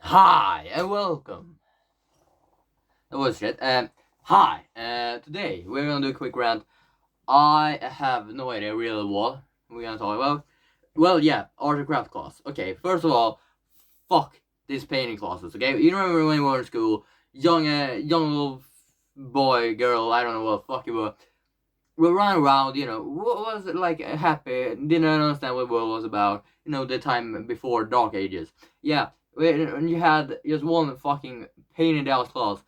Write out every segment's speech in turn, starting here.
Hi and welcome. That was shit. Hi. Today we're gonna do a quick rant. I have no idea really what we're gonna talk about. Well, yeah, art and craft class. Okay, first of all, fuck these painting classes. Okay, you remember when you were in school, young little boy, girl, I don't know what the fuck you were. We run around, what was it like? Happy, didn't understand what the world was about. The time before Dark Ages. Yeah, when you had just one fucking pain in the ass class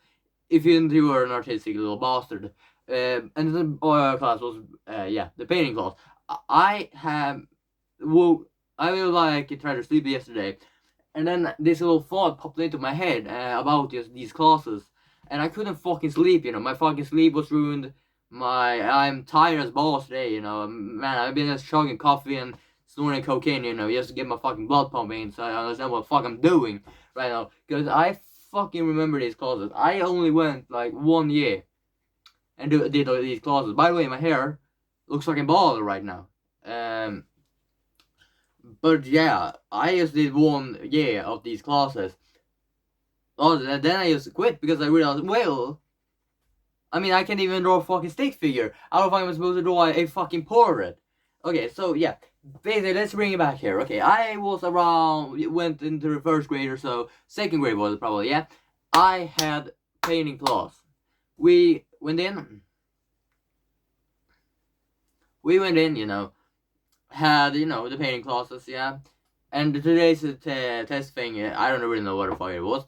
if you were an artistic little bastard. And the class was, the painting class. I have, well, I will like try to sleep yesterday, and then this little thought popped into my head about just these classes, and I couldn't fucking sleep. My fucking sleep was ruined. I'm tired as balls today. Man, I've been just chugging coffee and snorting cocaine. Just to get my fucking blood pumping, so I understand what the fuck I'm doing right now. Because I fucking remember these classes. I only went like 1 year and did all these classes. By the way, my hair looks fucking baller right now. But yeah, I just did 1 year of these classes. Oh, then I just quit because I realized, well, I mean, I can't even draw a fucking stick figure. How the fuck am I supposed to draw a fucking portrait? Okay, so yeah, basically, let's bring it back here. Okay, I was around, went into the first grade or so, second grade was it probably, yeah. I had painting class. We went in, had, the painting classes, yeah. And today's test thing, I don't really know what the fuck it was.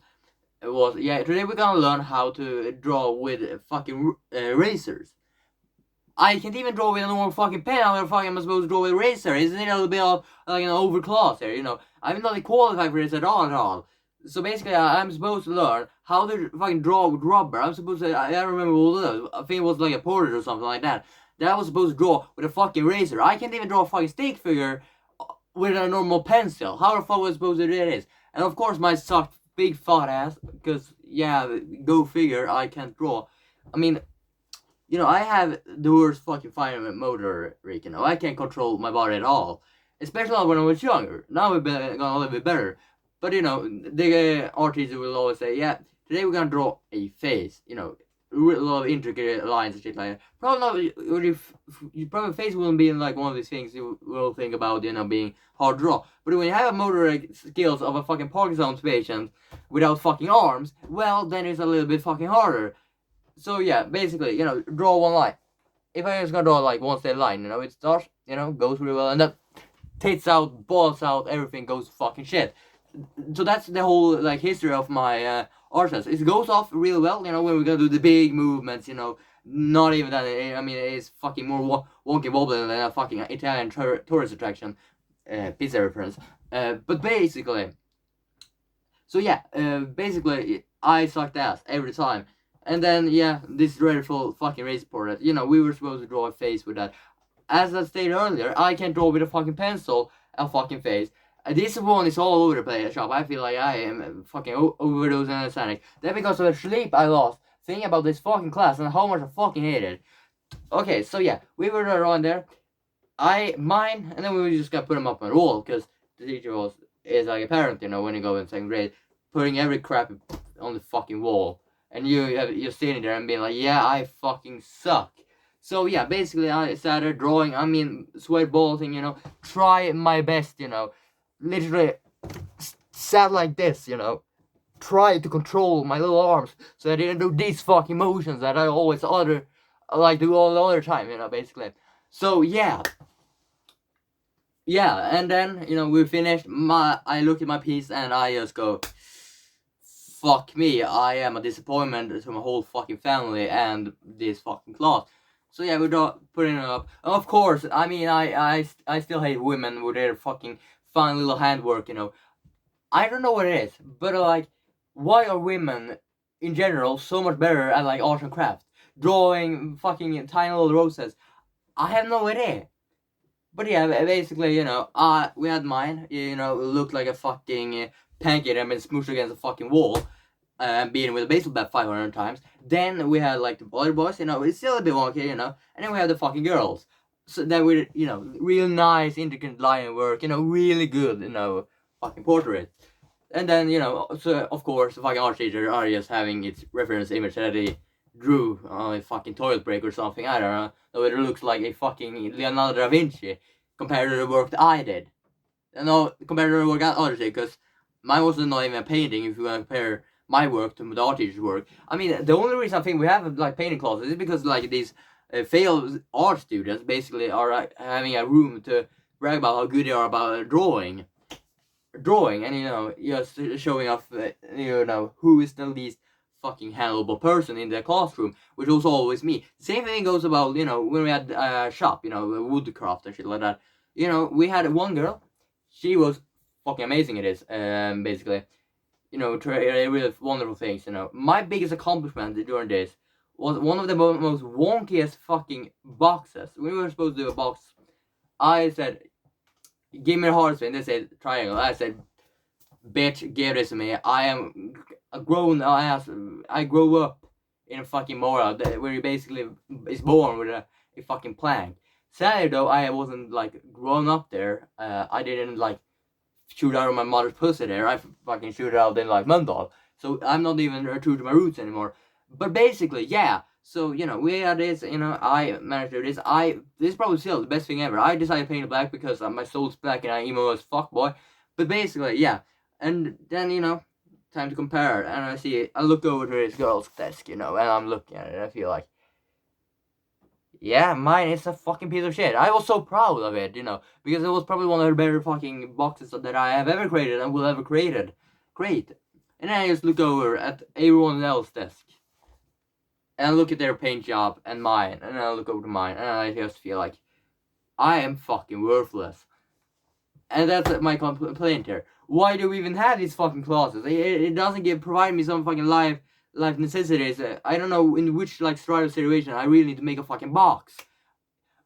Yeah, today we're gonna learn how to draw with fucking razors. I can't even draw with a normal fucking pen. How the fuck am I supposed to draw with a razor? Isn't it a little bit of like an overclass here? I'm not qualified for this at all. So basically, I'm supposed to learn how to fucking draw with rubber. I'm supposed to. I remember what it was. I think it was like a portrait or something like that. That I was supposed to draw with a fucking razor. I can't even draw a fucking stick figure with a normal pencil. How the fuck was I supposed to do this? And of course, my sucked big fat ass. Because yeah, go figure. I can't draw. I mean, I have the worst fucking fine motor, Rick. I can't control my body at all. Especially when I was younger. Now we've been gone a little bit better. But, the art teacher will always say, yeah, today we're gonna draw a face. A lot of intricate lines and shit like that. Probably not, you probably face wouldn't be in like one of these things you will think about, being hard to draw. But when you have a motor skills of a fucking Parkinson's patient without fucking arms, well, then it's a little bit fucking harder. So yeah, basically, draw one line. If I just gonna draw like one straight line, it starts, goes really well, and then tits out, balls out, everything goes fucking shit. So that's the whole like history of my art class. It goes off real well, when we're gonna do the big movements, not even that. I mean, it's fucking more wonky wobbly than a fucking Italian tourist attraction, pizza reference. But basically, so yeah, basically, I sucked ass every time. And then, yeah, this dreadful fucking race portrait. We were supposed to draw a face with that. As I stated earlier, I can't draw with a fucking pencil a fucking face. This one is all over the place shop. I feel like I am fucking overdosing on Sonic. Then because of the sleep I lost, thinking about this fucking class and how much I fucking hated it. Okay, so yeah, we were around there. Mine, and then we just got put them up on the wall, because the teacher is like a parent, when you go in second grade, putting every crap on the fucking wall, and you're sitting there and being like, yeah, I fucking suck. So yeah, basically I started drawing, sweat balling, try my best, literally sat like this, try to control my little arms so I didn't do these fucking motions that I always do all the other time, basically. So yeah, and then we finished. I look at my piece and I just go, "Fuck me! I am a disappointment to my whole fucking family and this fucking class." So yeah, we're putting it up. Of course, I still hate women with their fucking fine little handwork. I don't know what it is, but like, why are women in general so much better at like art and craft, drawing fucking tiny little roses? I have no idea. But yeah, basically, we had mine, it looked like a fucking pancake and been smooshed against a fucking wall, beaten with a baseball bat 500 times. Then we had like the other boys, it's still a bit wonky, and then we had the fucking girls. So then we, real nice, intricate line work, really good, fucking portrait. And then, so of course, the fucking art teacher are just having its reference image that they drew on a fucking toilet break or something. I don't know. So it looks like a fucking Leonardo da Vinci compared to the work that I did. No, compared to the work that others did, because mine wasn't not even a painting if you compare my work to the art teacher's work. I mean, the only reason I think we have like painting classes is because like these failed art students basically are having a room to brag about how good they are about drawing, and just showing off who is the least fucking handleable person in the classroom, which was always me. Same thing goes about when we had a shop, woodcraft and shit like that. We had one girl, she was fucking amazing at this, basically, really wonderful things. My biggest accomplishment during this was one of the most wonkiest fucking boxes. When we were supposed to do a box, I said, give me a heart spin. They said triangle. I said, bitch, give this to me. I am a grown ass. I grew up in a fucking moral where he basically is born with a fucking plank. Sadly though, I wasn't like grown up there. I didn't like shoot out of my mother's pussy there. I fucking shoot it out in like Mundal. So I'm not even true to my roots anymore. But basically, yeah. So, we had this, I managed to do this. This is probably still the best thing ever. I decided to paint it black because my soul's black and I'm emo as fuck, boy. But basically, yeah. And then, time to compare. And I look over to this girl's desk, and I'm looking at it and I feel like, yeah, mine is a fucking piece of shit. I was so proud of it, because it was probably one of the better fucking boxes that I have ever created and will ever create. And then I just look over at everyone else's desk. And I look at their paint job and mine, and I look over to mine, and I just feel like I am fucking worthless. And that's my complaint here. Why do we even have these fucking classes? It doesn't provide me some fucking life necessities. I don't know in which like struggle situation I really need to make a fucking box.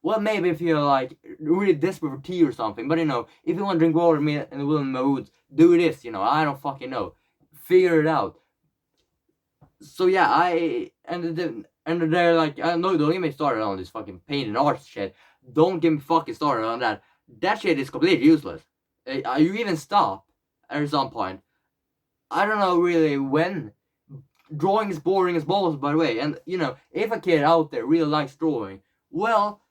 Well, maybe if you're like really desperate for tea or something. But if you want to drink water in the middle of the woods, do this. I don't fucking know. Figure it out. So yeah, and they're like, no, don't get me started on this fucking paint and art shit. Don't get me fucking started on that. That shit is completely useless. You even stop at some point. I don't know really when. Drawing is boring as balls, by the way. And if a kid out there really likes drawing, well,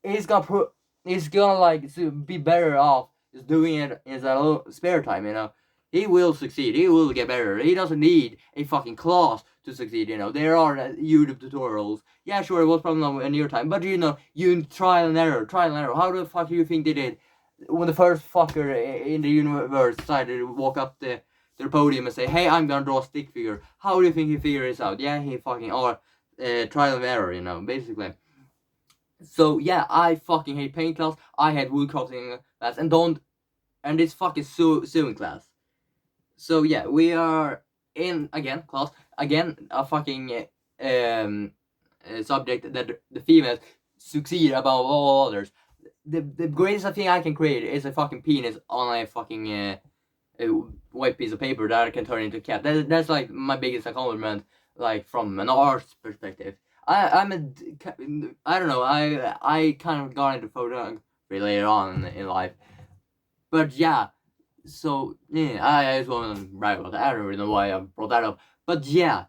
he's gonna like to be better off just doing it in his spare time. He will succeed. He will get better. He doesn't need a fucking class to succeed. There are YouTube tutorials. Yeah, sure, it was probably not in your time, but you trial and error. How the fuck do you think they did when the first fucker in the universe decided to walk up to the podium and say, "Hey, I'm gonna draw a stick figure"? How do you think he figured this out? Yeah, he fucking trial and error. Basically. So yeah, I fucking hate paint class. I hate woodcrafting class, and this fucking sewing class. So yeah, we are in class again, a fucking subject that the females succeed above all others. The greatest thing I can create is a fucking penis on a fucking a white piece of paper that I can turn into a cat. That's like my biggest accomplishment, like from an art perspective. I don't know. I kind of got into photography later on in life, but yeah. So yeah, I just want to brag about that. I don't really know why I brought that up, but yeah.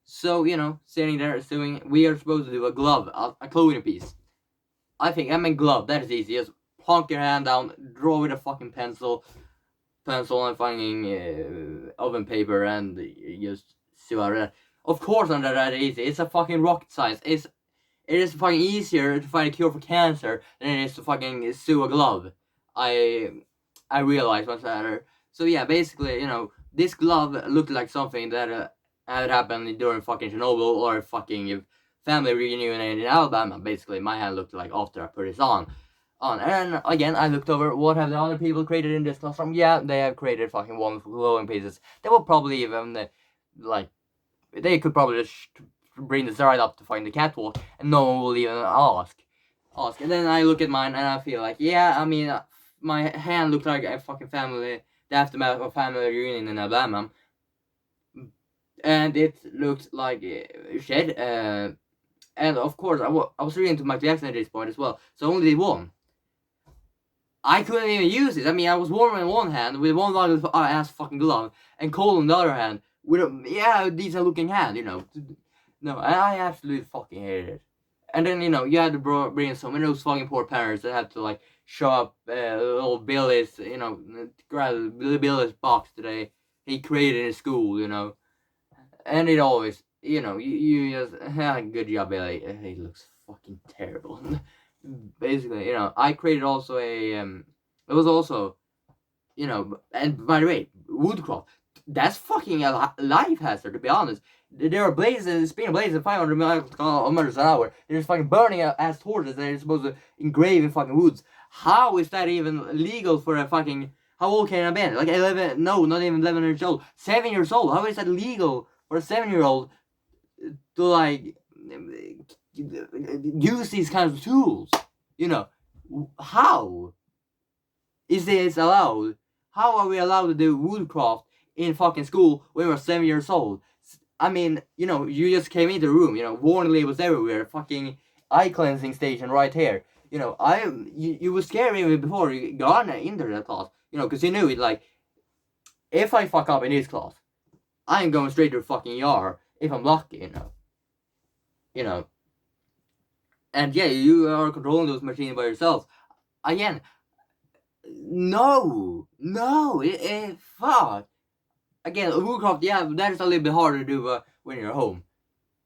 So sitting there doing, we are supposed to do a glove, a clothing piece. I glove. That is easy. Just plonk your hand down, draw with a fucking pencil and fucking oven paper, and just sew out that. Of course, not that easy. It's a fucking rocket science. It is fucking easier to find a cure for cancer than it is to fucking sew a glove. I realized what's matter. So yeah, basically, this glove looked like something that had happened during fucking Chernobyl or fucking family reunion in Alabama. Basically, my hand looked like after I put this on. And again, I looked over what have the other people created in this classroom. Yeah, they have created fucking wonderful glowing pieces. They will probably even they could probably just bring this right up to find the catwalk, and no one will even ask. And then I look at mine and I feel like, yeah, I mean, my hand looked like a fucking the aftermath of family reunion in Alabama, and it looked like shit. And of course, I was really into Michael Jackson at this point as well, so I only did one. I couldn't even use it. I mean, I was warm in one hand with one ass fucking glove, and cold on the other hand with a decent looking hand. No, I absolutely fucking hated it. And then you had to bring so many of those fucking poor parents that had to like show up little Billy's, grab Billy's box today he created in school, and it always, you just good job, Billy. He looks fucking terrible. Basically, I created also it was also, and by the way, woodcraft, that's fucking a life hazard, to be honest. There are spinning blazes at 500 miles an hour. They're just fucking burning as torches that they're supposed to engrave in fucking woods. How is that even legal for a fucking, how old can I be? Like 11, no, not even 11 years old. 7 years old. How is that legal for a 7-year-old to like use these kinds of tools? How is this allowed? How are we allowed to do woodcraft in fucking school when we're 7 years old? I mean, you just came into the room, warning labels everywhere, fucking eye cleansing station right here. You were scared me before you got into that class, because you knew it, like, if I fuck up in this class, I'm going straight to fucking ER if I'm lucky, And yeah, you are controlling those machines by yourself. Again, no, fuck. Again, woodcraft, yeah, that is a little bit harder to do when you're home.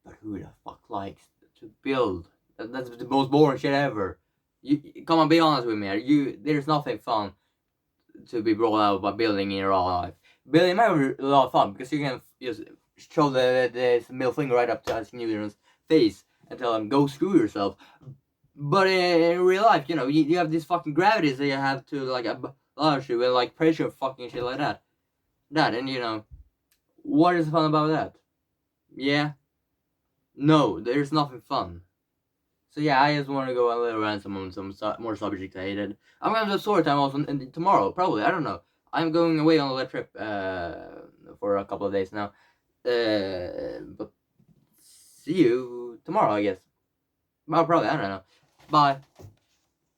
But who the fuck likes to build? That's the most boring shit ever. Come on, be honest with me. There's nothing fun to be brought out by building in your real life. Building might be a lot of fun because you can just show the middle finger right up to a significant's face and tell them, go screw yourself. But in real life, you have these fucking gravities that you have to like abolish you and like pressure fucking shit like that. And what is fun about that? Yeah. No, there's nothing fun. So yeah, I just want to go a little ransom on some more subjects I hated. I'm gonna have a story time also tomorrow, probably. I don't know. I'm going away on a little trip for a couple of days now. But see you tomorrow, I guess. Well, probably, I don't know. Bye.